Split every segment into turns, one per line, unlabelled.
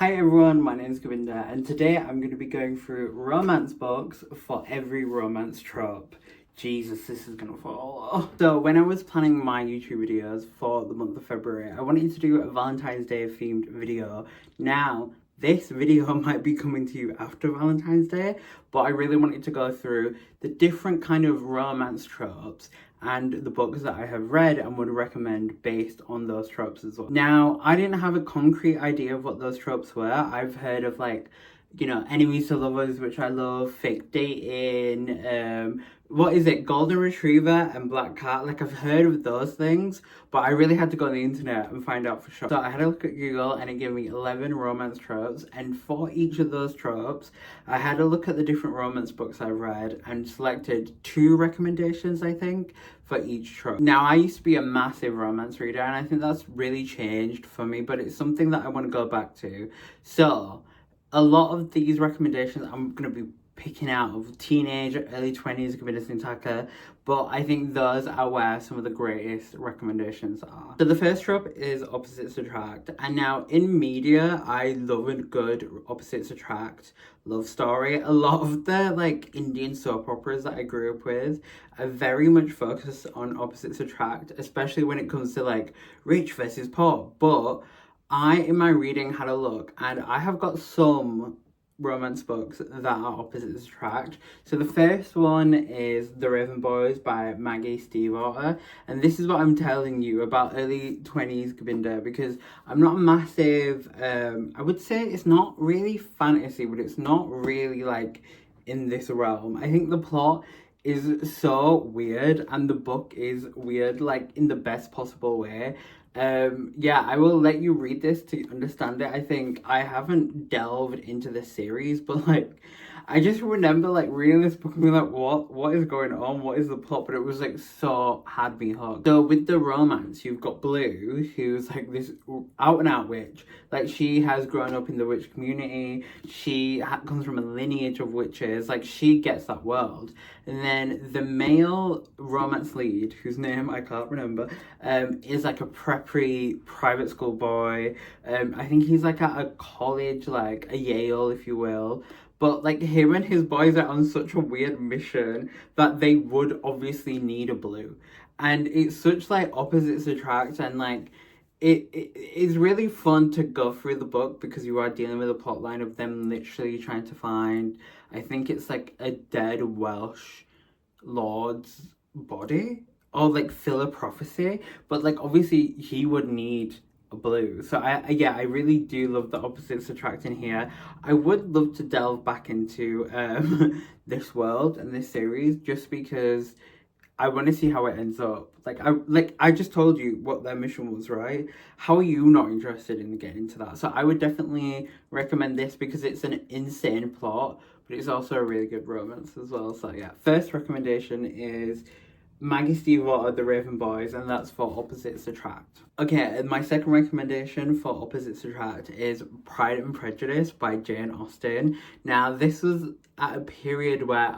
Hi everyone, my name is Govinda and today I'm going to be going through romance books for every romance trope. Jesus, this is gonna fall. So when I was planning my YouTube videos for the month of February, I wanted to do a Valentine's Day themed video. Now, this video might be coming to you after Valentine's Day, but I really wanted to go through the different kind of romance tropes and the books that I have read and would recommend based on those tropes as well. Now, I didn't have a concrete idea of what those tropes were. I've heard of enemies to lovers, which I love, fake dating, what is it, golden retriever and black cat. Like, I've heard of those things, but I really had to go on the internet and find out for sure. So I had a look at Google and it gave me 11 romance tropes, and for each of those tropes I had a look at the different romance books I've read and selected 2 recommendations, I think, for each trope. Now, I used to be a massive romance reader and I think that's really changed for me, but it's something that I want to go back to. So a lot of these recommendations I'm going to be picking out of teenage, early 20s Govinda Sintaka, but I think those are where some of the greatest recommendations are. So the first trope is opposites attract, and now in media, I love a good opposites attract love story. A lot of the Indian soap operas that I grew up with are very much focused on opposites attract, especially when it comes to rich versus poor. But I, in my reading, had a look and I have got some romance books that are opposites attract. So the first one is The Raven Boys by Maggie Stiefvater, and this is what I'm telling you about early 20s Govinda, because I'm not a massive I would say it's not really fantasy, but it's not really in this realm. I think the plot is so weird and the book is weird in the best possible way. Yeah, I will let you read this to understand it. I think I haven't delved into the series, but I just remember reading this book and being what is going on, what is the plot? But it was so had me hooked. So with the romance, you've got Blue, who's this out and out witch. She has grown up in the witch community, she comes from a lineage of witches, she gets that world. And then the male romance lead, whose name I can't remember, is a preppy private school boy. I think he's at a college, a Yale, if you will. But him and his boys are on such a weird mission that they would obviously need a Blue. And it's such opposites attract, and it is really fun to go through the book because you are dealing with a plot line of them literally trying to find, I think it's a dead Welsh lord's body or fill a prophecy, but obviously he would need a Blue. So I really do love the opposites attracting here. I would love to delve back into this world and this series just because I want to see how it ends up. I just told you what their mission was, right? How are you not interested in getting into that? So I would definitely recommend this because it's an insane plot, but it's also a really good romance as well. So yeah, first recommendation is Maggie Stiefvater, The Raven Boys, and that's for Opposites Attract. Okay, and my second recommendation for Opposites Attract is Pride and Prejudice by Jane Austen. Now, this was at a period where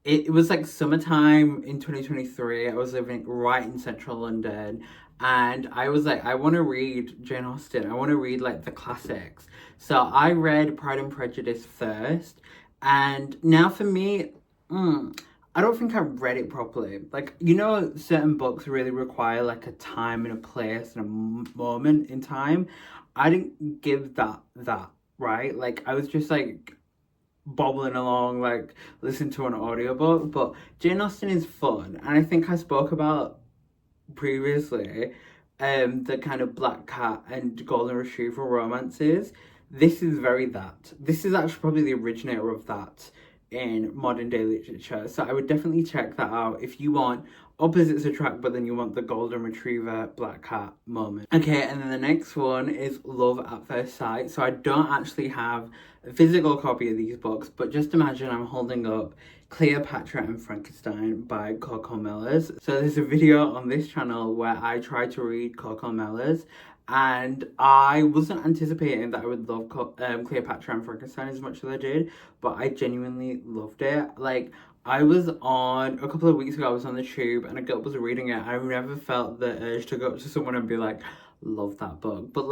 it was summertime in 2023. I was living right in central London, and I was I want to read Jane Austen. I want to read the classics. So I read Pride and Prejudice first, and now for me, I don't think I read it properly. Certain books really require a time and a place and a moment in time. I didn't give that, right? I was just bobbling along, listen to an audiobook. But Jane Austen is fun, and I think I spoke about previously the kind of black cat and golden retriever romances. This is very that. This is actually probably the originator of that in modern day literature. So I would definitely check that out if you want opposites attract, but then you want the golden retriever black cat moment. Okay, and then the next one is Love at First Sight. So I don't actually have a physical copy of these books, but just imagine I'm holding up Cleopatra and Frankenstein by Coco Mellors. So there's a video on this channel where I try to read Coco Mellors, and I wasn't anticipating that I would love Cleopatra and Frankenstein as much as I did, but I genuinely loved it. I was on, a couple of weeks ago, I was on the tube and a girl was reading it. I never felt the urge to go up to someone and be love that book. But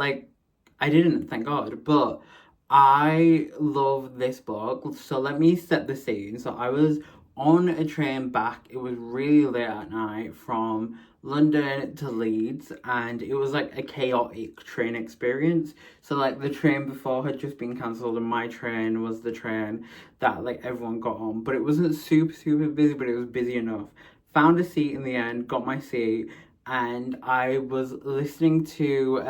I didn't, thank God, but I love this book. So let me set the scene. So I was on a train back. It was really late at night from London to Leeds, and it was like a chaotic train experience. So like the train before had just been cancelled, and my train was the train that like everyone got on. But it wasn't super busy, but it was busy enough. Found a seat in the end, got my seat, and I was listening to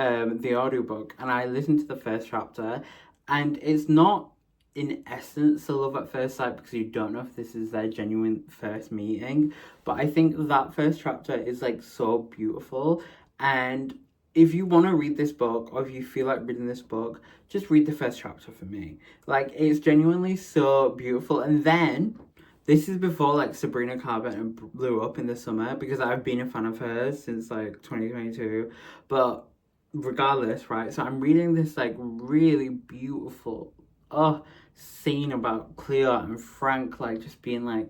the audiobook, and I listened to the first chapter, and it's not in essence a love at first sight because you don't know if this is their genuine first meeting, but I think that first chapter is like so beautiful. And if you want to read this book, or if you feel like reading this book, just read the first chapter for me. Like, it's genuinely so beautiful. And then this is before like Sabrina Carpenter blew up in the summer, because I've been a fan of hers since like 2022. But regardless, right? So I'm reading this like really beautiful scene about Cleo and Frank like just being like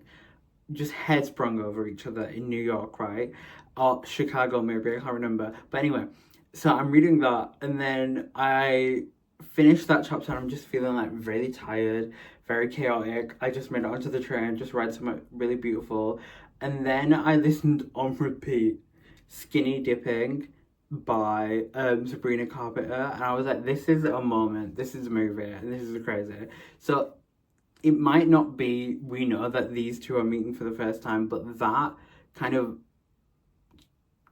just head sprung over each other in New York, right? Or Chicago, maybe, I can't remember. But anyway, so I'm reading that, and then I finished that chapter, and I'm just feeling like really tired, very chaotic. I just made it onto the train, just read something really beautiful, and then I listened on repeat Skinny Dipping by Sabrina Carpenter, and I was like, this is a moment, this is a movie, and this is crazy. So it might not be, we know that these two are meeting for the first time, but that kind of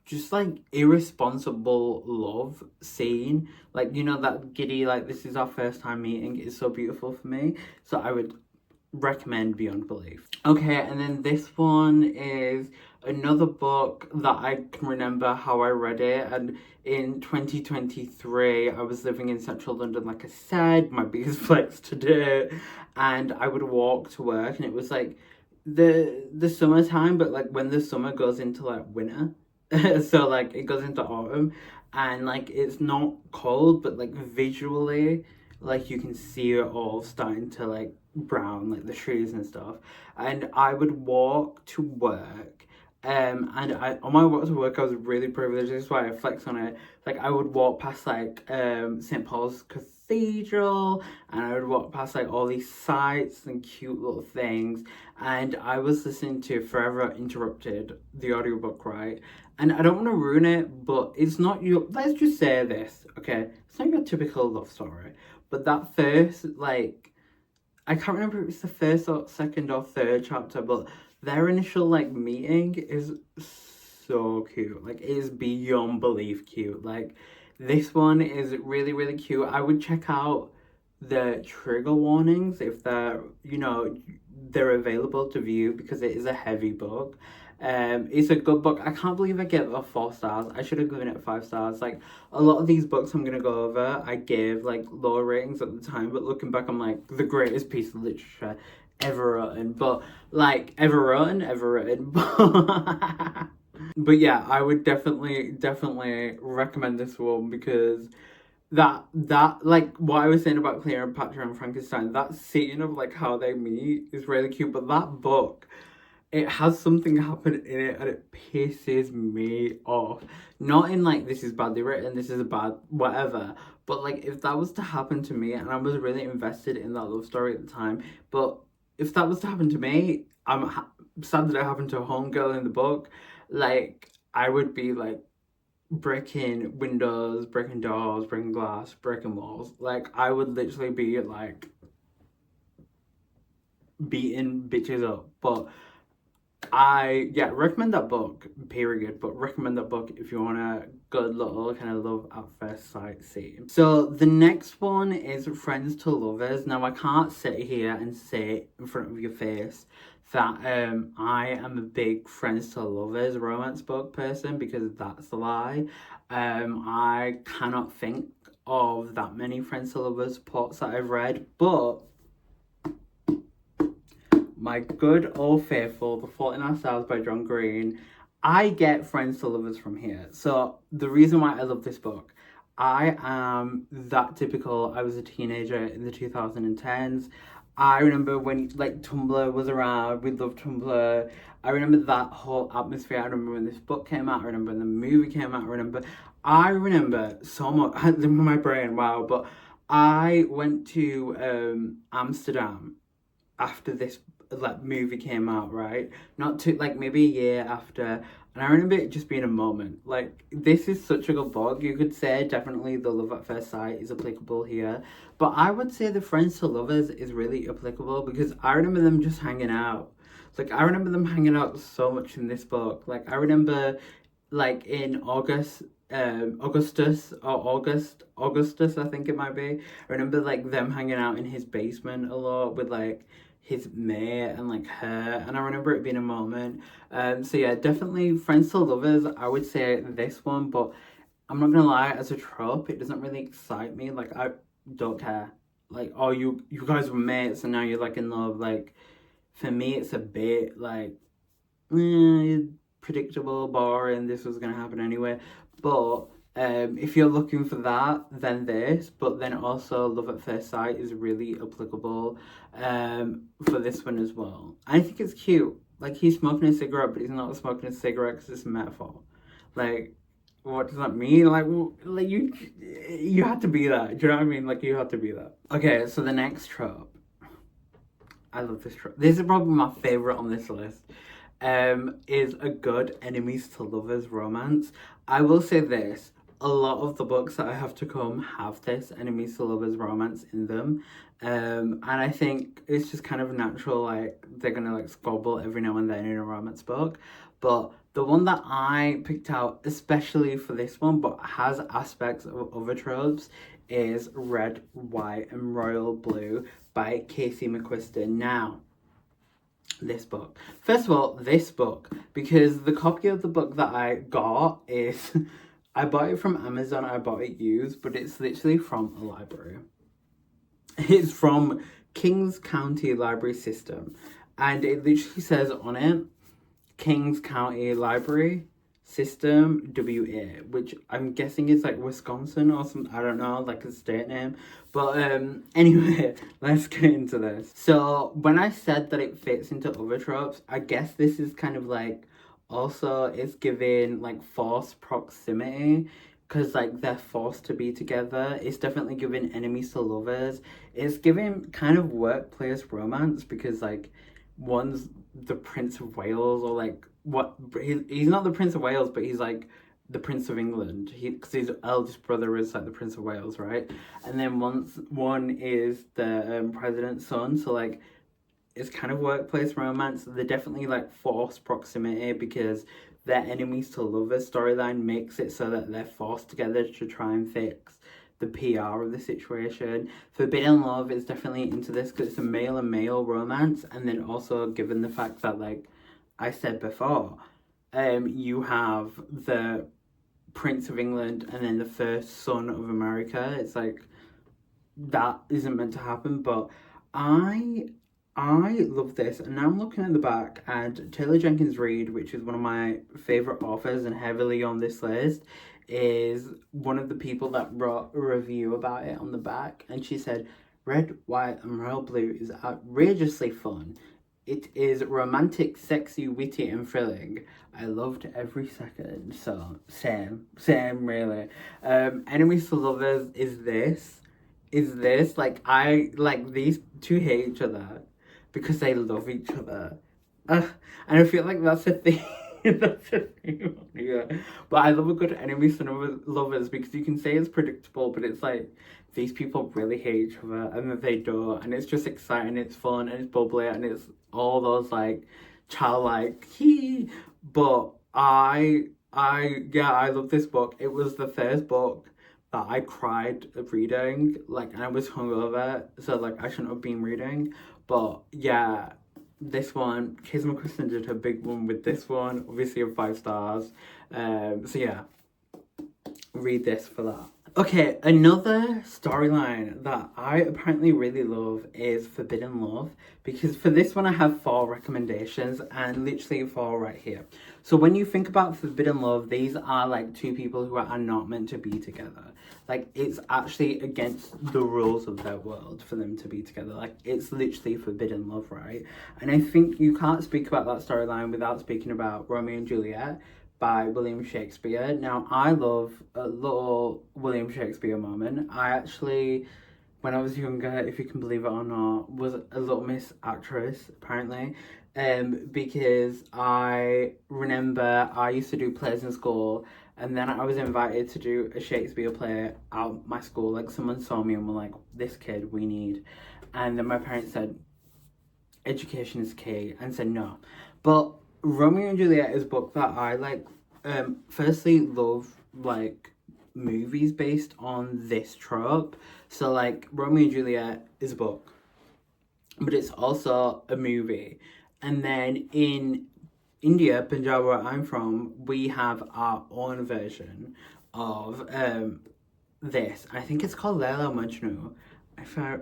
just like irresponsible love scene, like, you know, that giddy, like, this is our first time meeting, is so beautiful for me. So I would recommend Beyond Belief. Okay, and then this one is another book that I can remember how I read it. And in 2023, I was living in central London, like I said, my biggest flex to do, and I would walk to work, and it was like the summertime, but like when the summer goes into like winter. So like it goes into autumn, and like it's not cold, but like visually, like you can see it all starting to like brown, like the trees and stuff. And I would walk to work, and I on my walk to work I was really privileged. This is why I flex on it. Like I would walk past like St. Paul's Cathedral, and I would walk past like all these sites and cute little things, and I was listening to Forever Interrupted, the audiobook, right? And I don't want to ruin it, but it's not your, let's just say this, okay? It's not your typical love story, but that first, like, I can't remember if it's the first or second or third chapter, but their initial, like, meeting is so cute. Like, it is beyond belief cute. Like, this one is really cute. I would check out the trigger warnings if they're, you know, they're available to view, because it is a heavy book. It's a good book. I can't believe I gave it 4 stars. I should have given it 5 stars. Like, a lot of these books I'm gonna go over, I gave like lower ratings at the time, but looking back, I'm like, the greatest piece of literature ever written. But like, ever written. But yeah, I would definitely recommend this one, because that like what I was saying about Cleopatra and Frankenstein, that scene of like how they meet is really cute. But that book, it has something happen in it, and it pisses me off. Not in like, this is badly written, this is a bad whatever, but like if that was to happen to me, and I was really invested in that love story at the time, but if that was to happen to me, I'm sad that it happened to a homegirl in the book. Like, I would be like breaking windows, breaking doors, breaking glass, breaking walls. Like, I would literally be like beating bitches up. But I recommend that book, period. But recommend that book if you want a good little kind of love at first sight scene. So the next one is Friends to Lovers. Now, I can't sit here and say in front of your face that I am a big Friends to Lovers romance book person, because that's a lie. I cannot think of that many Friends to Lovers plots that I've read, but my good old faithful, The Fault in Our Stars by John Green, I get Friends to Lovers from here. So the reason why I love this book, I am that typical. I was a teenager in the 2010s. I remember when like Tumblr was around, we loved Tumblr. I remember that whole atmosphere. I remember when this book came out, I remember when the movie came out, I remember I remember so much in my brain, wow, but I went to Amsterdam after this like movie came out, right? Not to like maybe a year after, and I remember it just being a moment. Like this is such a good book. You could say definitely the Love at First Sight is applicable here, but I would say the Friends to Lovers is really applicable because I remember them just hanging out. Like I remember them hanging out so much in this book. Like I remember like in Augustus, I think it might be. I remember like them hanging out in his basement a lot with like his mate and like her, and I remember it being a moment. So yeah, definitely Friends to Lovers. I would say this one, but I'm not gonna lie, as a trope, it doesn't really excite me. Like I don't care. Like oh, you guys were mates and now you're like in love. Like for me, it's a bit like predictable, boring, this was going to happen anyway. But if you're looking for that, then this. But then also Love at First Sight is really applicable for this one as well. I think it's cute. Like he's smoking a cigarette, but he's not smoking a cigarette because it's a metaphor. Like, what does that mean? Like you had to be that. Do you know what I mean? Like you had to be that. Okay, so the next trope. I love this trope. This is probably my favorite on this list. Is a good enemies to lovers romance. I will say this, a lot of the books that I have to come have this enemies to lovers romance in them. And I think it's just kind of natural, like they're gonna like squabble every now and then in a romance book. But the one that I picked out especially for this one, but has aspects of other tropes, is Red, White and Royal Blue by Casey McQuiston. Now, this book. First of all, this book, because the copy of the book that I got is, I bought it from Amazon, I bought it used, but it's literally from a library. It's from Kings County Library System, and it literally says on it, Kings County Library System WA, which I'm guessing is like Wisconsin or something. I don't know, like a state name. But anyway, let's get into this. So when I said that it fits into other tropes, I guess this is kind of like also it's giving like forced proximity because like they're forced to be together. It's definitely giving enemies to lovers. It's giving kind of workplace romance because like one's the Prince of Wales or like what he's not the Prince of Wales, but he's like the Prince of England. Because his eldest brother is like the Prince of Wales, right? And then one is the president's son. So like it's kind of workplace romance. They're definitely like forced proximity because their enemies to lovers storyline makes it so that they're forced together to try and fix the PR of the situation. Forbidden Love is definitely into this because it's a male and male romance, and then also given the fact that like I said before, you have the Prince of England and then the first son of America. It's like that isn't meant to happen, but I love this, and now I'm looking at the back, and Taylor Jenkins Reid, which is one of my favourite authors and heavily on this list, is one of the people that wrote a review about it on the back, and she said, Red, White and Royal Blue is outrageously fun. It is romantic, sexy, witty and thrilling. I loved every second, so same really. Enemies to Lovers is this, like I, like these two hate each other because they love each other. And I feel like that's a thing. That's a thing. Yeah. But I love a good enemies to lovers because you can say it's predictable, but it's like these people really hate each other and then they don't. And it's just exciting, it's fun, and it's bubbly, and it's all those like childlike But I love this book. It was the first book that I cried reading, like, and I was hungover, so like I shouldn't have been reading. But yeah, this one, Casey McQuiston did a big one with this one, obviously of 5 stars. So yeah, read this for that. Okay, another storyline that I apparently really love is Forbidden Love, because for this one I have 4 recommendations and literally 4 right here. So when you think about Forbidden Love, these are like 2 people who are not meant to be together. Like it's actually against the rules of their world for them to be together. Like it's literally forbidden love, right? And I think you can't speak about that storyline without speaking about Romeo and Juliet, by William Shakespeare. Now, I love a little William Shakespeare moment. I actually, when I was younger, if you can believe it or not, was a Little Miss actress, apparently. Because I remember I used to do plays in school, and then I was invited to do a Shakespeare play at my school. Like, someone saw me and were like, this kid we need. And then my parents said, education is key, and said no. But Romeo and Juliet is a book that I like. Firstly, love like movies based on this trope. So like Romeo and Juliet is a book, but it's also a movie. And then in India, Punjab, where I'm from, we have our own version of this. I think it's called Layla Majnu. If I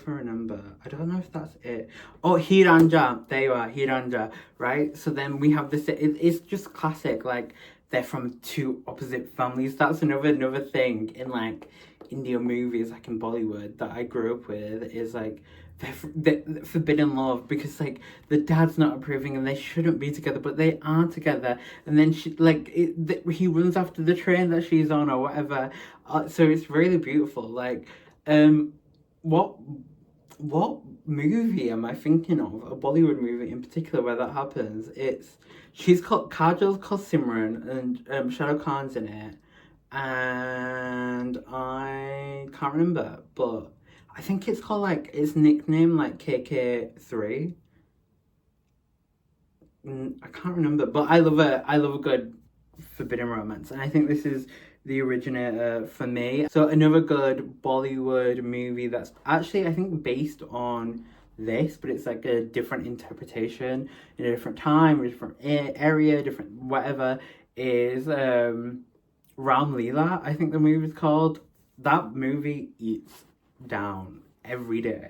remember, I don't know if that's it. Oh, Hiranja, there you are, Hiranja, right? So then we have this. It's just classic. Like they're from two opposite families. That's another thing in like Indian movies, like in Bollywood, that I grew up with. Is like they're forbidden love, because like the dad's not approving and they shouldn't be together, but they are together. And then he runs after the train that she's on or whatever. So it's really beautiful. Like. What movie am I thinking of? A Bollywood movie in particular where that happens. Kajal's called Simran, and Shah Rukh Khan's in it, and I can't remember, but I think it's called like it's nicknamed like KK3. I can't remember, but I love a good forbidden romance, and I think this is the originator for me. So another good Bollywood movie that's actually I think based on this, but it's like a different interpretation in a different time, a different area, different whatever, is Ram Leela, I think the movie's called. That movie eats down every day.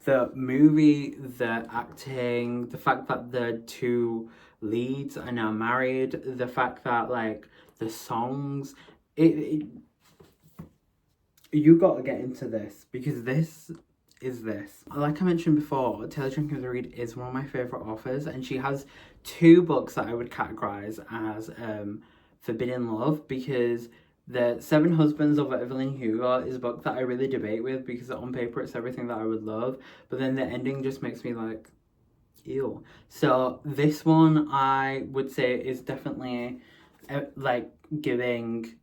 The movie, the acting, the fact that the two leads are now married, the fact that like the songs, you got to get into this, because this is this. Like I mentioned before, Taylor Jenkins Reid is one of my favourite authors, and she has two books that I would categorise as forbidden love, because the Seven Husbands of Evelyn Hugo is a book that I really debate with, because on paper it's everything that I would love, but then the ending just makes me like, ew. So this one I would say is definitely like giving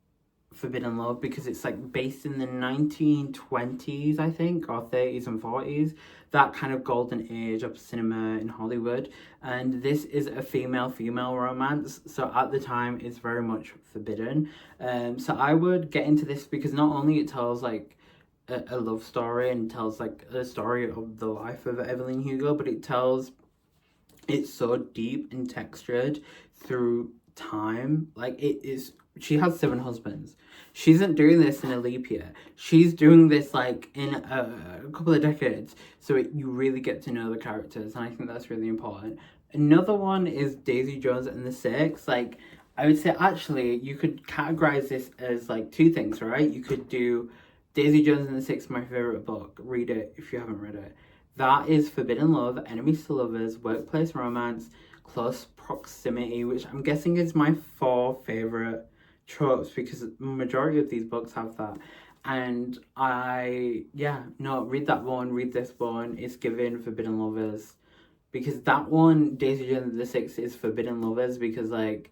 forbidden love, because it's like based in the 1920s, I think, or 30s and 40s, that kind of golden age of cinema in Hollywood. And this is a female romance, so at the time it's very much forbidden. So I would get into this because not only it tells like a love story and tells like a story of the life of Evelyn Hugo, but it's so deep and textured through time. Like she has 7 husbands. She isn't doing this in a leap year. She's doing this like in a couple of decades. So you really get to know the characters, and I think that's really important. Another one is Daisy Jones and the Six. Like I would say actually you could categorize this as like two things, right? You could do Daisy Jones and the Six, my favorite book. Read it if you haven't read it. That is forbidden love, enemies to lovers, workplace romance, close proximity, which I'm guessing is my 4 favorite tropes, because the majority of these books have that. And read that one, read this one. It's given forbidden lovers, because that one, Daisy Jones and the Six, is forbidden lovers because like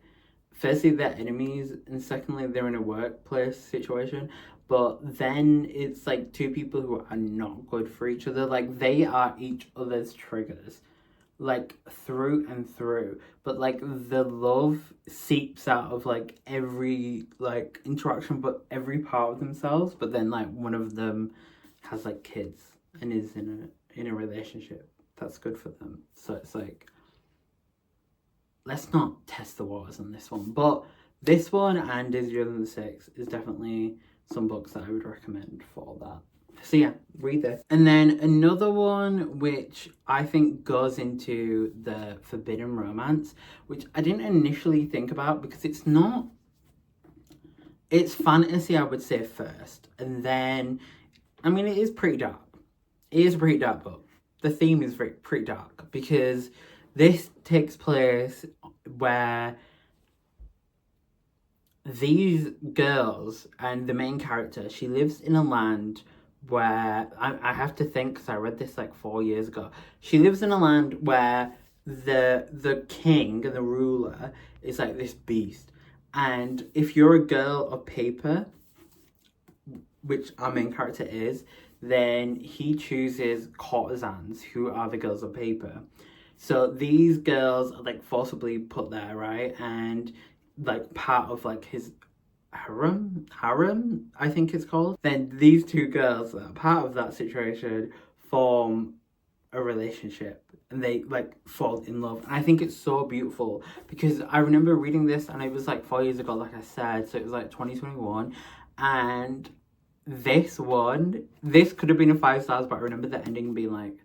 firstly they're enemies, and secondly they're in a workplace situation. But then it's like two people who are not good for each other. Like they are each other's triggers, like through and through. But like the love seeps out of like every like interaction, but every part of themselves. But then like one of them has like kids and is in a relationship that's good for them. So it's like, let's not test the waters on this one. But this one and Daisy Jones and the Six is definitely some books that I would recommend for that. So yeah, read this. And then another one which I think goes into the forbidden romance, which I didn't initially think about because it's fantasy, I would say, first. And then, I mean, it is pretty dark. It is a pretty dark book. The theme is pretty dark because this takes place where these girls and the main character, she lives in a land where I have to think, because I read this like 4 years ago. She lives in a land where the king and the ruler is like this beast, and if you're a girl of paper, which our main character is, then he chooses courtesans who are the girls of paper. So these girls are like forcibly put there, right? And like part of like his harem, I think it's called. Then these two girls that are part of that situation form a relationship, and they like fall in love. And I think it's so beautiful because I remember reading this, and it was like 4 years ago, like I said, so it was like 2021. And this could have been a 5 stars, but I remember the ending being like,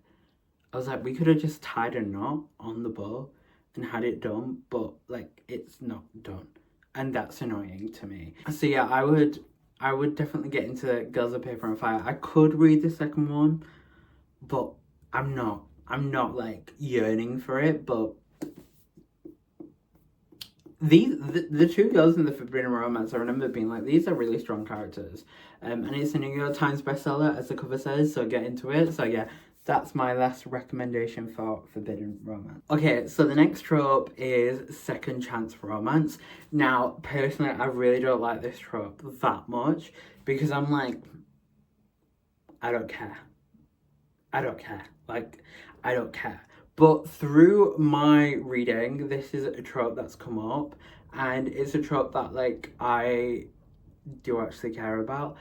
I was like, we could have just tied a knot on the bow and had it done, but like it's not done, and that's annoying to me. So yeah, I would definitely get into Girls of Paper and Fire. I could read the second one, but I'm not like yearning for it. But the two girls in the Forbidden Romance, I remember being like, these are really strong characters, and it's a New York Times bestseller, as the cover says, so get into it. So yeah, that's my last recommendation for Forbidden Romance. Okay, so the next trope is second chance romance. Now, personally, I really don't like this trope that much because I'm like, I don't care. I don't care. Like, I don't care. But through my reading, this is a trope that's come up, and it's a trope that like I do actually care about.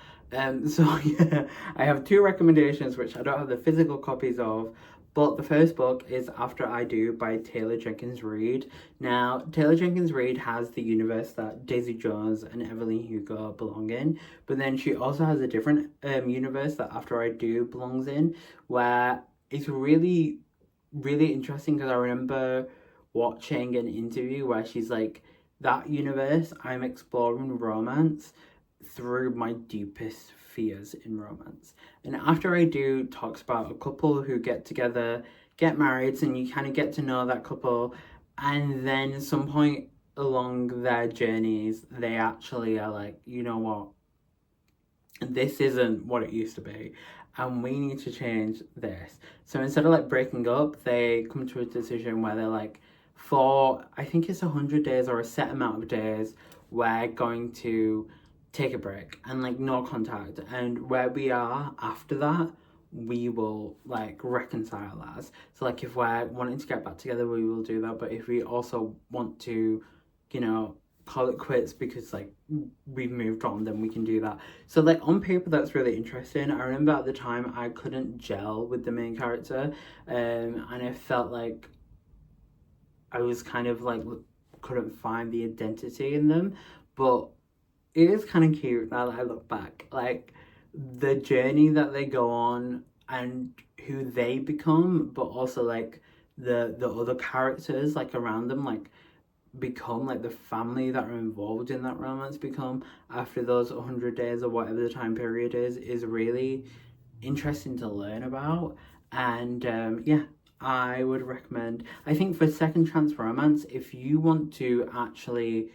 So yeah, I have two recommendations which I don't have the physical copies of, but the first book is After I Do by Taylor Jenkins Reid. Now, Taylor Jenkins Reid has the universe that Daisy Jones and Evelyn Hugo belong in, but then she also has a different universe that After I Do belongs in, where it's really, really interesting because I remember watching an interview where she's like, that universe, I'm exploring romance through my deepest fears in romance. And After I Do talks about a couple who get together, get married, and you kind of get to know that couple, and then at some point along their journeys, they actually are like, you know what, this isn't what it used to be, and we need to change this. So instead of like breaking up, they come to a decision where they're like, for I think it's 100 days or a set amount of days, we're going to take a break and like no contact, and where we are after that, we will like reconcile as. So like if we're wanting to get back together, we will do that, but if we also want to, you know, call it quits because like we've moved on, then we can do that. So like on paper, that's really interesting. I remember at the time I couldn't gel with the main character, and I felt like I was kind of like couldn't find the identity in them. But it is kind of cute now that I look back, like the journey that they go on and who they become, but also like the other characters like around them, like become like the family that are involved in that romance become after those 100 days or whatever the time period is really interesting to learn about. And yeah, I would recommend, I think for second chance romance, if you want to actually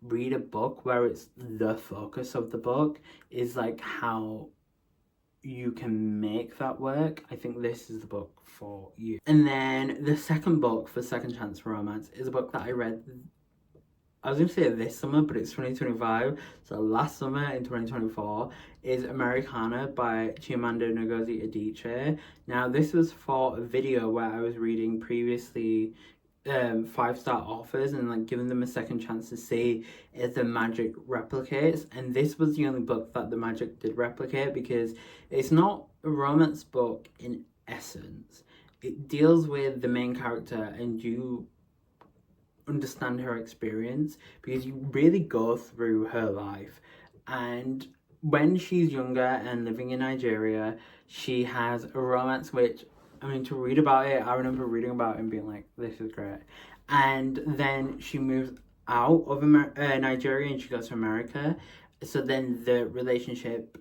read a book where it's the focus of the book is like how you can make that work, I think this is the book for you. And then the second book for second chance romance is a book that I read, I was going to say this summer, but it's 2025, so last summer in 2024, is Americana by Chimamanda Ngozi Adichie. Now, this was for a video where I was reading previously 5-star authors and like giving them a second chance to see if the magic replicates, and this was the only book that the magic did replicate because it's not a romance book in essence. It deals with the main character and you understand her experience because you really go through her life. And when she's younger and living in Nigeria, she has a romance which, I mean, to read about it, I remember reading about it and being like, this is great. And then she moves out of Nigeria and she goes to America. So then the relationship,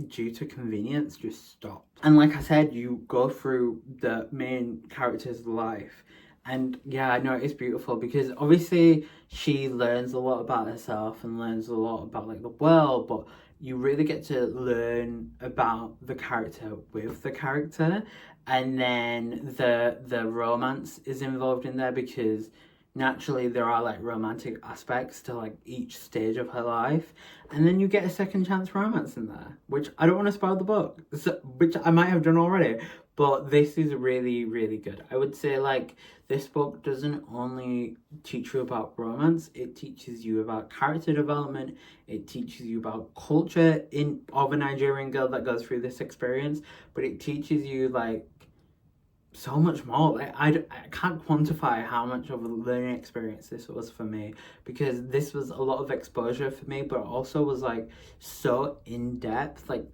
due to convenience, just stopped. And like I said, you go through the main character's life And yeah, I know it's beautiful because obviously she learns a lot about herself and learns a lot about like the world, but you really get to learn about the character with the character, and then the romance is involved in there because naturally there are like romantic aspects to like each stage of her life, and then you get a second chance romance in there, which I don't want to spoil the book, so, which I might have done already, but this is really really good. I would say like this book doesn't only teach you about romance, it teaches you about character development, it teaches you about culture of a Nigerian girl that goes through this experience, but it teaches you like so much more. Like I can't quantify how much of a learning experience this was for me, because this was a lot of exposure for me, but also was like so in depth. Like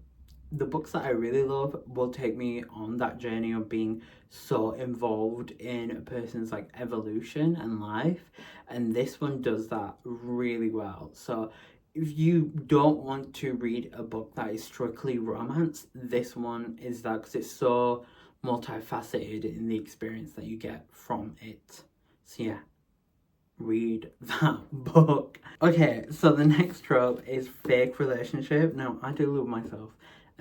the books that I really love will take me on that journey of being so involved in a person's like evolution and life, and this one does that really well. So if you don't want to read a book that is strictly romance, this one is that, because it's so multifaceted in the experience that you get from it. So yeah, read that book. Okay, so the next trope is fake relationship. Now, I do love myself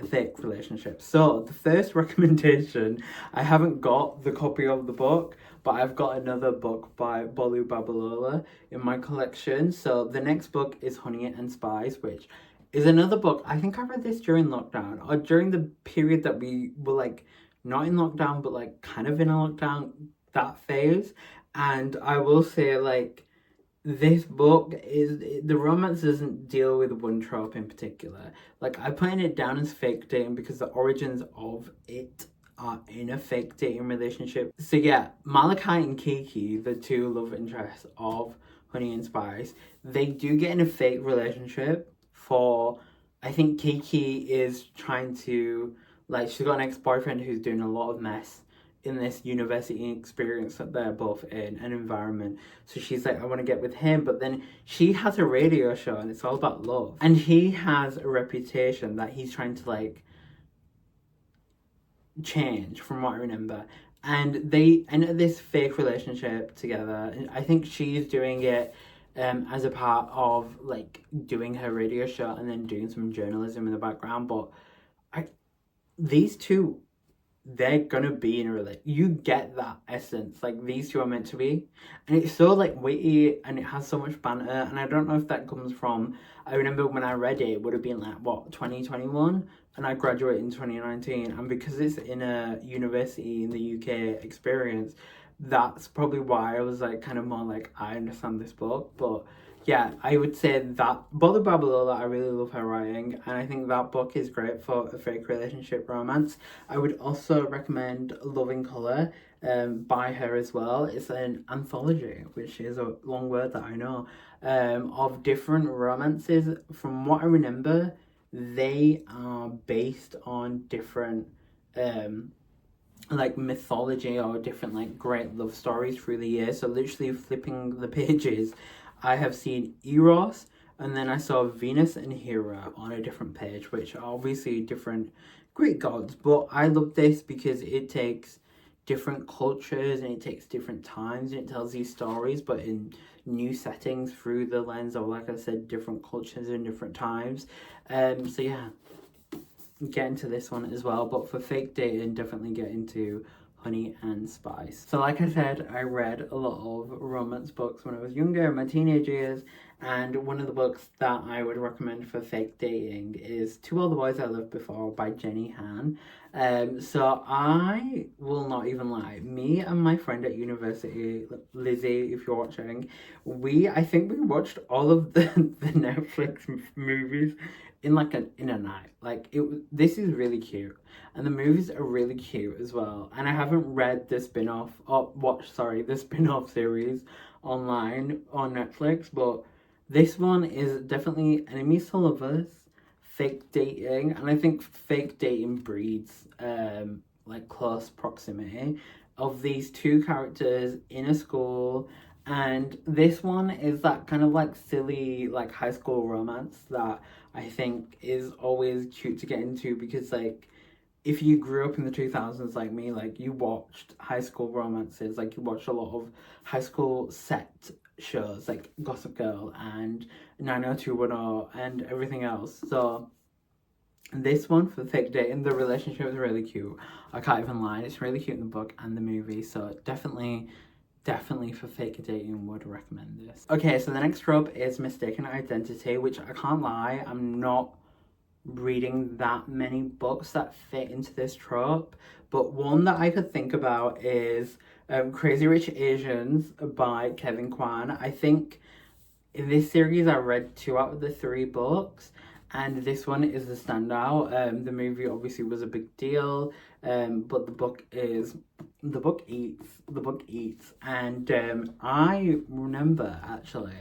a fake relationship. So the first recommendation, I haven't got the copy of the book, but I've got another book by Bolu Babalola in my collection. So the next book is Honey and Spice, which is another book. I think I read this during lockdown, or during the period that we were like not in lockdown, but like kind of in a lockdown, that phase. And I will say, like, this book is, the romance doesn't deal with one trope in particular. Like, I putting it down as fake dating because the origins of it are in a fake dating relationship. So yeah, Malachi and Kiki, the two love interests of Honey and Spice, they do get in a fake relationship. For, I think Kiki is trying to, like, she's got an ex-boyfriend who's doing a lot of mess in this university experience that they're both in, an environment. So she's like, I want to get with him, but then she has a radio show and it's all about love. And he has a reputation that he's trying to like change, from what I remember. And they enter this fake relationship together. And I think she's doing it as a part of like doing her radio show and then doing some journalism in the background. But these two, they're gonna be in a relationship. You get that essence, like these two are meant to be, and it's so like witty and it has so much banter. And I don't know if that comes from, I remember when I read it, it would have been like what, 2021, and I graduated in 2019, and because it's in a university in the UK experience, that's probably why I was like kind of more like, I understand this book. But yeah, I would say that Bolu Babalola, I really love her writing, and I think that book is great for a fake relationship romance. I would also recommend Love in Colour by her as well. It's an anthology, which is a long word that I know, of different romances. From what I remember, they are based on different like mythology or different like great love stories through the years. So literally flipping the pages, I have seen Eros, and then I saw Venus and Hera on a different page, which are obviously different Greek gods. But I love this because it takes different cultures and it takes different times and it tells these stories, but in new settings through the lens of, like I said, different cultures and different times. So yeah, get into this one as well. But for fake dating, definitely get into Honey and Spice. So like I said, I read a lot of romance books when I was younger, in my teenage years, and one of the books that I would recommend for fake dating is To All the Boys I Loved Before by Jenny Han. So I will not even lie, me and my friend at university, Lizzie, if you're watching, I think we watched all of the Netflix movies in like in a night. Like this is really cute, and the movies are really cute as well. And I haven't read the spin-off or watched, sorry, the spin-off series online on Netflix, but this one is definitely enemies to lovers, fake dating, and I think fake dating breeds like close proximity of these two characters in a school. And this one is that kind of like silly like high school romance that I think is always cute to get into, because like if you grew up in the 2000s like me, like you watched high school romances, like you watched a lot of high school set shows like Gossip Girl and 90210 and everything else. So this one for fake dating, the relationship is really cute. I can't even lie, it's really cute in the book and the movie. So definitely for fake dating would recommend this. Okay, so the next trope is mistaken identity, which I can't lie, I'm not reading that many books that fit into this trope, but one that I could think about is Crazy Rich Asians by Kevin Kwan. I think in this series I read 2 out of the 3 books, and this one is the standout. The movie obviously was a big deal, but the book eats, and I remember actually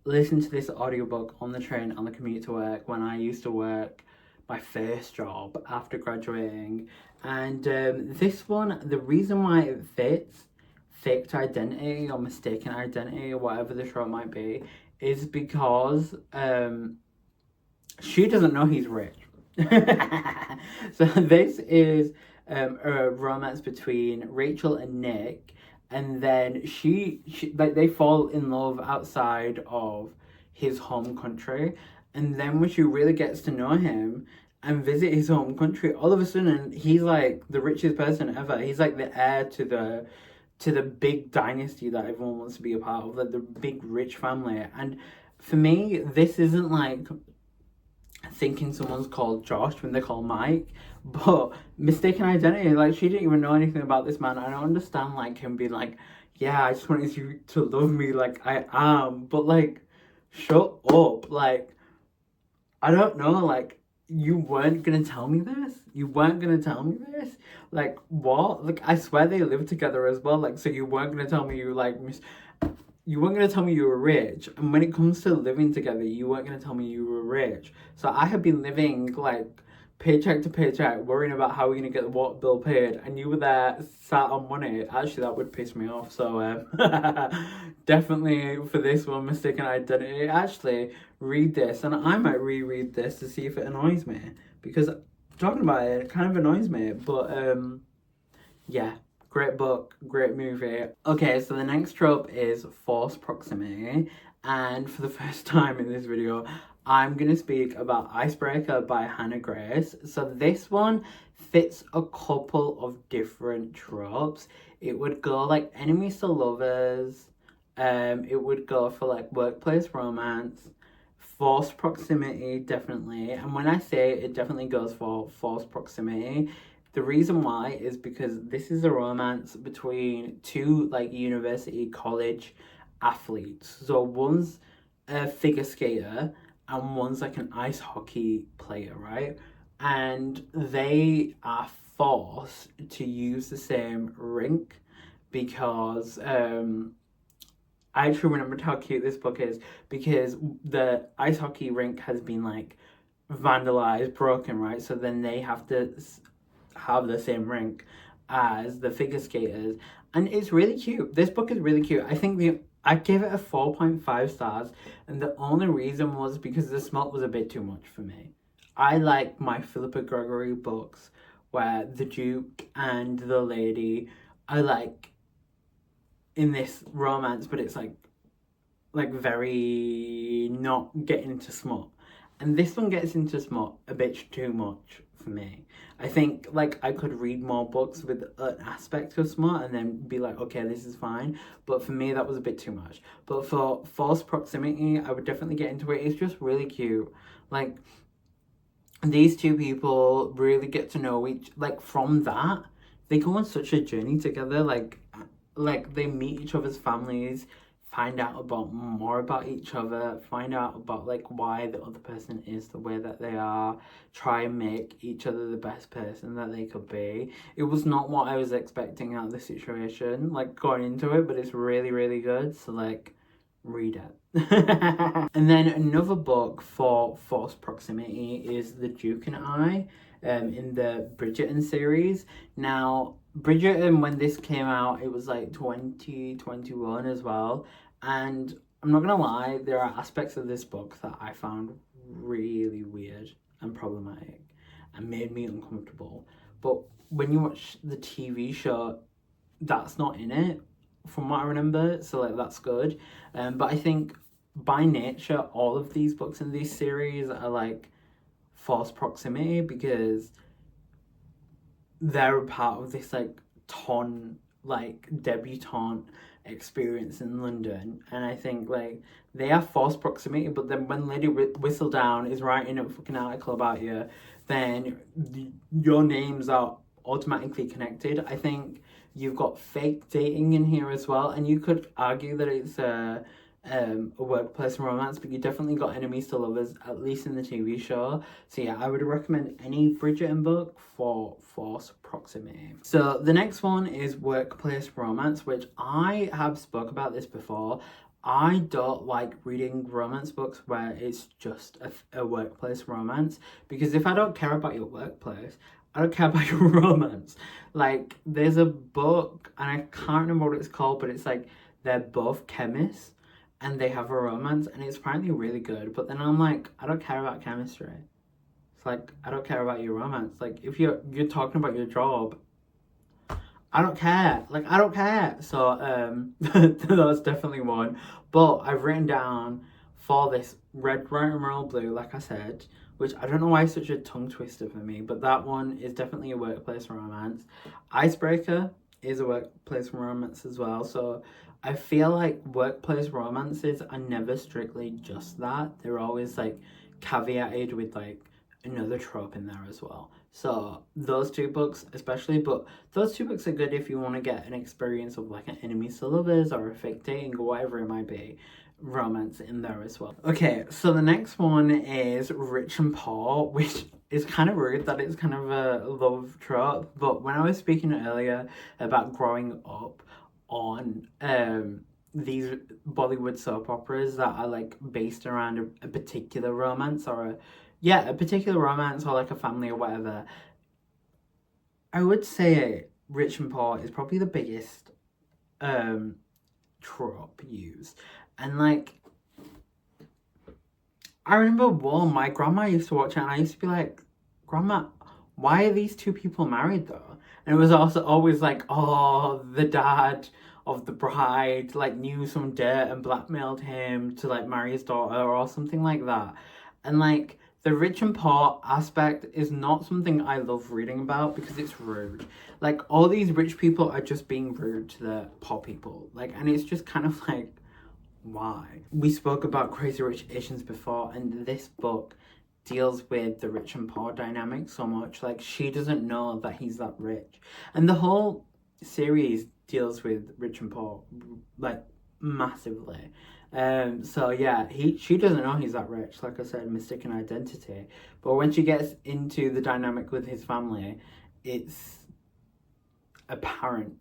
listen to this audiobook on the train on the commute to work when I used to work my first job after graduating. And this one, the reason why it fits faked identity or mistaken identity or whatever the trope might be is because she doesn't know he's rich. So this is a romance between Rachel and Nick, and then she like they fall in love outside of his home country, and then when she really gets to know him and visit his home country, all of a sudden he's like the richest person ever. He's like the heir to the big dynasty that everyone wants to be a part of, like the big rich family. And for me, this isn't like thinking someone's called Josh when they're called Mike, but mistaken identity. Like, she didn't even know anything about this man. I don't understand like him being like, yeah, I just wanted you to love me like I am, but like, shut up. Like, I don't know, like, you weren't gonna tell me this? You weren't gonna tell me this? Like, what? Like, I swear they live together as well. Like, so you weren't gonna tell me you weren't gonna tell me you were rich. And when it comes to living together, you weren't gonna tell me you were rich. So I have been living like paycheck to paycheck, worrying about how we're gonna get the water bill paid, and you were there sat on money. Actually, that would piss me off. So definitely for this one, mistaken identity. Actually, read this, and I might reread this to see if it annoys me, because talking about it, it kind of annoys me. But yeah. Great book, great movie. Okay, so the next trope is forced proximity. And for the first time in this video, I'm going to speak about Icebreaker by Hannah Grace. So this one fits a couple of different tropes. It would go like enemies to lovers. It would go for like workplace romance. Forced proximity, definitely. And when I say it definitely goes for forced proximity, the reason why is because this is a romance between 2 like university college athletes. So one's a figure skater and one's like an ice hockey player, right? And they are forced to use the same rink because I actually remembered how cute this book is, because the ice hockey rink has been like vandalized, broken, right? So then they have to have the same rink as the figure skaters, and it's really cute. This book is really cute. I gave it a 4.5 stars, and the only reason was because the smut was a bit too much for me. I like my Philippa Gregory books where the Duke and the lady are like in this romance, but it's like very not getting into smut. And this one gets into smut a bit too much for me. I think like I could read more books with an aspect of smut and then be like, okay, this is fine. But for me, that was a bit too much. But for forced proximity, I would definitely get into it. It's just really cute. Like, these 2 people really get to know each, like, from that, they go on such a journey together. Like they meet each other's families, find out about more about each other, find out about like why the other person is the way that they are, try and make each other the best person that they could be. It was not what I was expecting out of the situation, like going into it, but it's really, really good. So like, read it. And then another book for forced proximity is The Duke and I, in the Bridgerton series. Now, Bridgerton, when this came out, it was like 2021 as well, and I'm not gonna lie, there are aspects of this book that I found really weird and problematic, and made me uncomfortable. But when you watch the TV show, that's not in it, from what I remember. So like that's good. But I think by nature, all of these books in these series are like forced proximity because they're a part of this like debutante experience in London, and I think like they are forced proximity. But then when Lady Whistledown is writing a fucking article about you, then your names are automatically connected. I think you've got fake dating in here as well, and you could argue that it's a workplace romance, but you definitely got enemies to lovers, at least in the TV show. So yeah, I would recommend any Bridgerton book for force proximity. So the next one is workplace romance, which I have spoke about this before. I don't like reading romance books where it's just a workplace romance, because if I don't care about your workplace, I don't care about your romance. Like, there's a book, and I can't remember what it's called, but it's like they're both chemists and they have a romance, and it's apparently really good. But then I'm like, I don't care about chemistry. It's like, I don't care about your romance. Like, if you're talking about your job, I don't care. Like, I don't care. So that's definitely one. But I've written down for this Red, White and Royal Blue, like I said, which I don't know why it's such a tongue twister for me, but that one is definitely a workplace romance. Icebreaker is a workplace romance as well. So I feel like workplace romances are never strictly just that. They're always like caveated with like another trope in there as well. So those two books especially, but those two books are good if you want to get an experience of like an enemies to lovers or a fake dating or whatever it might be, romance in there as well. Okay, so the next one is Rich and Poor, which is kind of rude that it's kind of a love trope, but when I was speaking earlier about growing up on these Bollywood soap operas that are like based around a particular romance or a particular romance or like a family or whatever, I would say Rich and Poor is probably the biggest trope used. And like, I remember my grandma used to watch it, and I used to be like, Grandma, why are these two people married though? And it was also always like, oh, the dad of the bride like knew some dirt and blackmailed him to like marry his daughter or something like that. And like, the rich and poor aspect is not something I love reading about because it's rude. Like, all these rich people are just being rude to the poor people. Like, and it's just kind of like, why? We spoke about Crazy Rich Asians before, and this book deals with the rich and poor dynamic so much. Like, she doesn't know that he's that rich. And the whole series deals with rich and poor, like, massively. So yeah, she doesn't know he's that rich, like I said, mistaken identity. But when she gets into the dynamic with his family, it's apparent,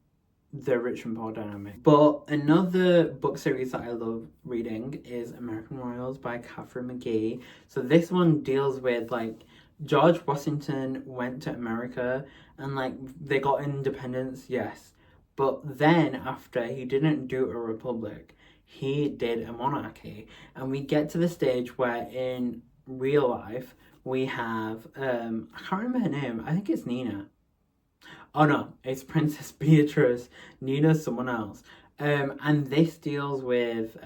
the rich and poor dynamic. But another book series that I love reading is American Royals by Catherine McGee. So this one deals with like George Washington went to America and like they got independence, yes. But then after, he didn't do a republic, he did a monarchy. And we get to the stage where in real life we have I can't remember her name, I think it's Nina. Oh no, it's Princess Beatrice. Nina's someone else. And this deals with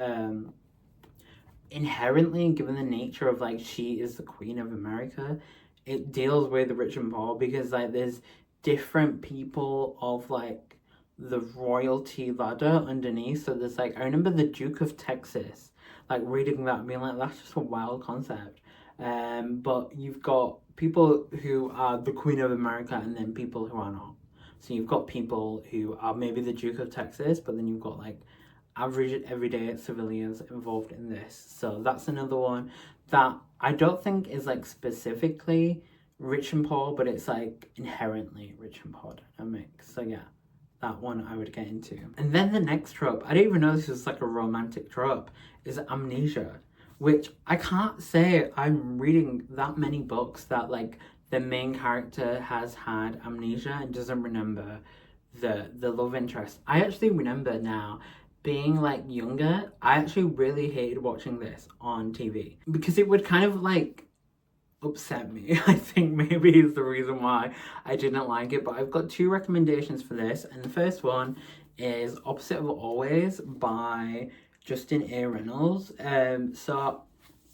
inherently, given the nature of like she is the Queen of America, it deals with the rich and poor because like there's different people of like the royalty ladder underneath. So there's like, I remember the Duke of Texas, like reading that and being like, that's just a wild concept. But you've got people who are the Queen of America and then people who are not. So you've got people who are maybe the Duke of Texas, but then you've got like average everyday civilians involved in this. So that's another one that I don't think is like specifically rich and poor, but it's like inherently rich and poor dynamic. So yeah, that one I would get into. And then the next trope, I didn't even know this was like a romantic trope, is amnesia. Which I can't say I'm reading that many books that like the main character has had amnesia and doesn't remember the love interest. I actually remember now, being like younger, I actually really hated watching this on TV because it would kind of like upset me. I think maybe is the reason why I didn't like it. But I've got two recommendations for this, and the first one is Opposite of Always by Justin A. Reynolds. So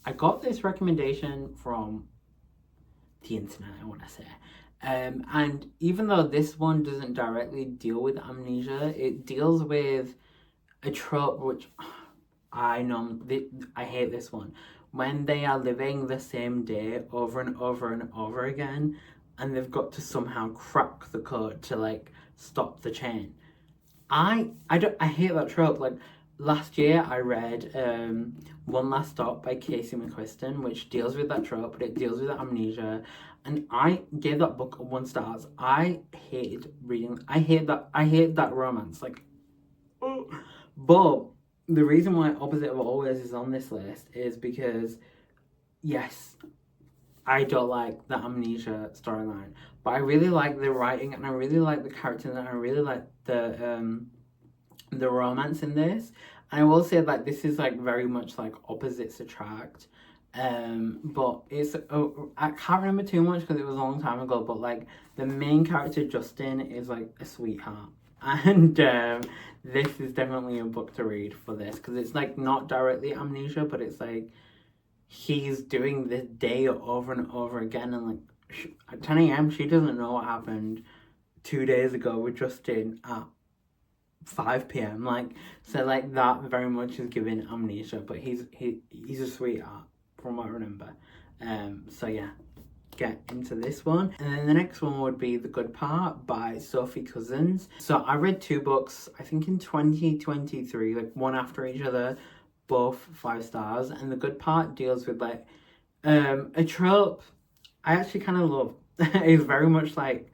I got this recommendation from the internet, I want to say. And even though this one doesn't directly deal with amnesia, it deals with a trope which I know I hate this one. When they are living the same day over and over and over again, and they've got to somehow crack the code to like stop the chain. I hate that trope. Like last year, I read One Last Stop by Casey McQuiston, which deals with that trope, but it deals with amnesia. And I gave that book 1 star. I hated reading. I hate that romance. Like, oh. But the reason why Opposite of Always is on this list is because, yes, I don't like the amnesia storyline, but I really like the writing, and I really like the characters, and I really like the romance in this. And I will say like this is like very much like opposites attract. But it's I can't remember too much because it was a long time ago. But like the main character Justin is like a sweetheart, and this is definitely a book to read for this because it's like not directly amnesia, but it's like he's doing this day over and over again, and like at 10 a.m. she doesn't know what happened 2 days ago with Justin at 5 p.m. Like, so like that very much is giving amnesia, but he's a sweetheart from what I remember. So yeah, get into this one. And then the next one would be The Good Part by Sophie Cousins. So I read 2 books, I think in 2023, like one after each other, both 5 stars. And The Good Part deals with like a trope I actually kind of love. It's very much like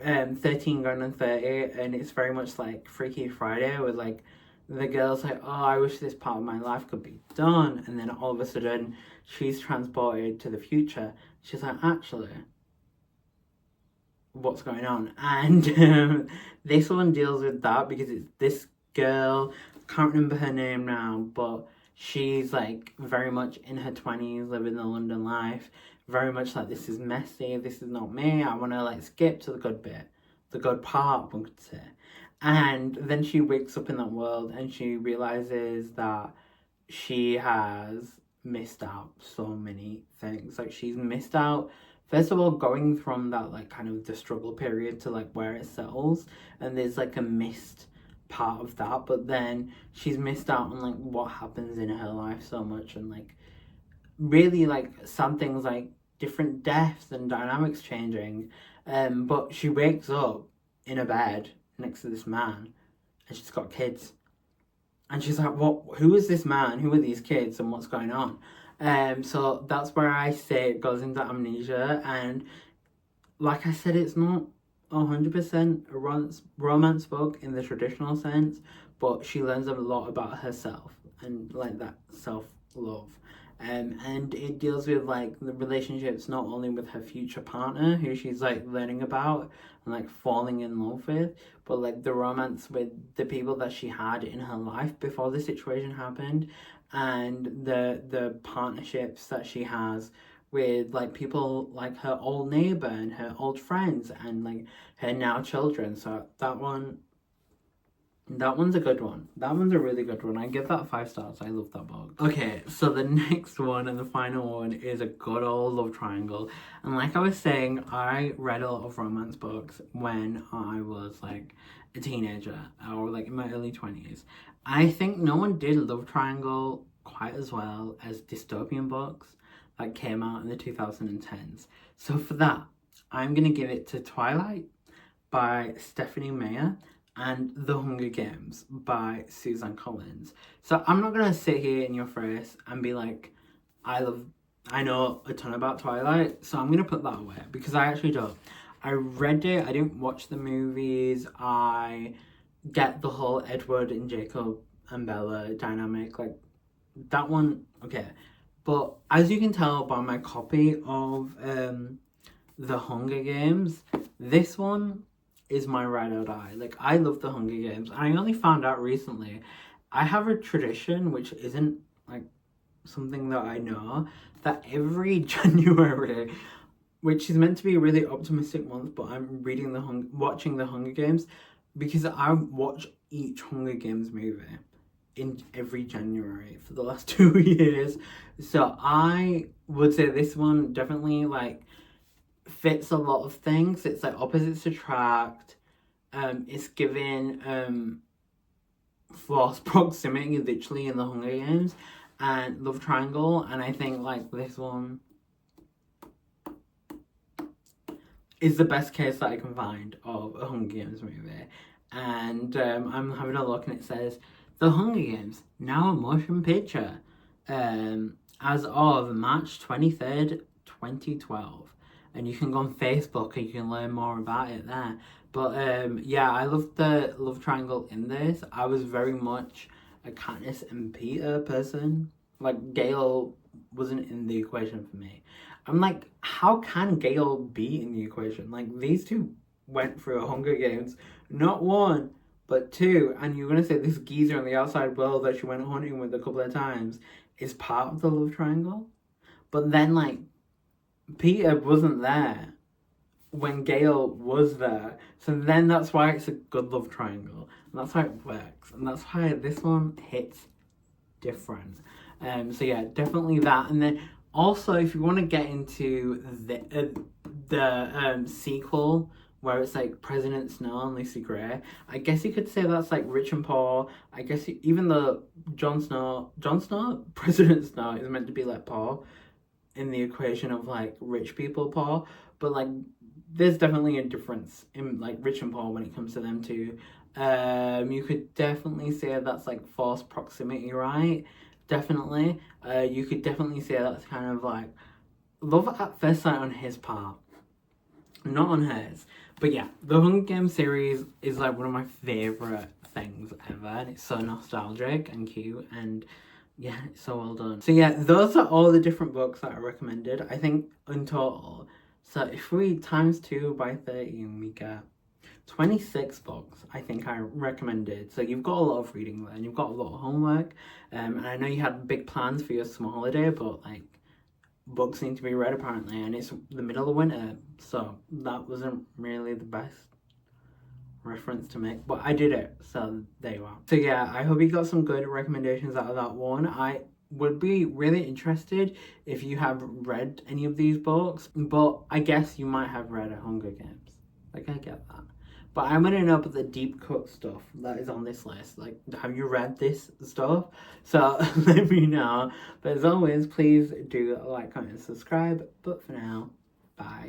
13 going on 30, and it's very much like Freaky Friday with like the girl's like, oh, I wish this part of my life could be done, and then all of a sudden she's transported to the future. She's like, actually, what's going on? And this one deals with that because it's this girl, can't remember her name now, but she's like very much in her 20s living the London life, very much like, this is messy, this is not me, I want to like skip to the good bit, the good part, one could say. And then she wakes up in that world and she realizes that she has missed out so many things. Like, she's missed out, first of all, going from that like kind of the struggle period to like where it settles, and there's like a missed part of that, but then she's missed out on like what happens in her life so much, and like really like some things like different deaths and dynamics changing. But she wakes up in a bed next to this man, and she's got kids, and she's like, what, who is this man, who are these kids, and what's going on? So that's where I say it goes into amnesia. And like I said, it's not 100% a romance book in the traditional sense, but she learns a lot about herself and like that self-love. And it deals with like the relationships not only with her future partner, who she's like learning about and like falling in love with, but like the romance with the people that she had in her life before the situation happened, and the partnerships that she has with like people like her old neighbor and her old friends and like her now children. So that one's a good one. That one's a really good one. I give that 5 stars. I love that book. Okay, so the next one and the final one is a good old love triangle. And like I was saying, I read a lot of romance books when I was like a teenager or like in my early 20s. I think no one did love triangle quite as well as dystopian books that came out in the 2010s. So for that, I'm going to give it to Twilight by Stephanie Meyer and The Hunger Games by Suzanne Collins. So I'm not going to sit here in your face and be like, I know a ton about Twilight, so I'm going to put that away, because I actually don't. I read it, I didn't watch the movies, I get the whole Edward and Jacob and Bella dynamic, like, that one, okay. But as you can tell by my copy of The Hunger Games, this one is my ride or die. Like, I love The Hunger Games. I only found out recently, I have a tradition which isn't like something that I know, that every January, which is meant to be a really optimistic month, but I'm watching the Hunger Games, because I watch each Hunger Games movie in every January for the last 2 years. So I would say this one definitely like fits a lot of things. It's like opposites attract. It's given forced proximity literally in the Hunger Games and love triangle, and I think like this one is the best case that I can find of a Hunger Games movie. And I'm having a look and it says The Hunger Games, now a motion picture, as of March 23rd, 2012. And you can go on Facebook and you can learn more about it there. But yeah, I love the love triangle in this. I was very much a Katniss and Peter person. Like, Gale wasn't in the equation for me. I'm like, how can Gale be in the equation? Like, these two went through a Hunger Games, not one, but two. And you're going to say this geezer on the outside world that she went hunting with a couple of times is part of the love triangle? But then, like, Peter wasn't there when Gale was there. So then that's why it's a good love triangle. And that's how it works. And that's why this one hits different. So yeah, definitely that. And then also, if you want to get into the sequel where it's like President Snow and Lucy Gray, I guess you could say that's like Rich and Poor. I guess even though Jon Snow, President Snow is meant to be like poor in the equation of like rich people poor, but like there's definitely a difference in like rich and poor when it comes to them too. You could definitely say that's like forced proximity, right? Definitely. You could definitely say that's kind of like love at first sight on his part, not on hers. But yeah, the Hunger Games series is like one of my favourite things ever, and it's so nostalgic and cute, and yeah, it's so well done. So yeah, those are all the different books that I recommended, I think, in total. So if we times 2 by 13, we get 26 books, I think I recommended. So you've got a lot of reading there, and you've got a lot of homework. And I know you had big plans for your summer holiday, but like, books need to be read apparently, and it's the middle of winter, so that wasn't really the best reference to make, but I did it, so there you are. So yeah, I hope you got some good recommendations out of that one. I would be really interested if you have read any of these books, but I guess you might have read a Hunger Games. Like, I get that. But I'm gonna know about the deep cut stuff that is on this list. Like, have you read this stuff? So let me know. But as always, please do like, comment, and subscribe. But for now, bye.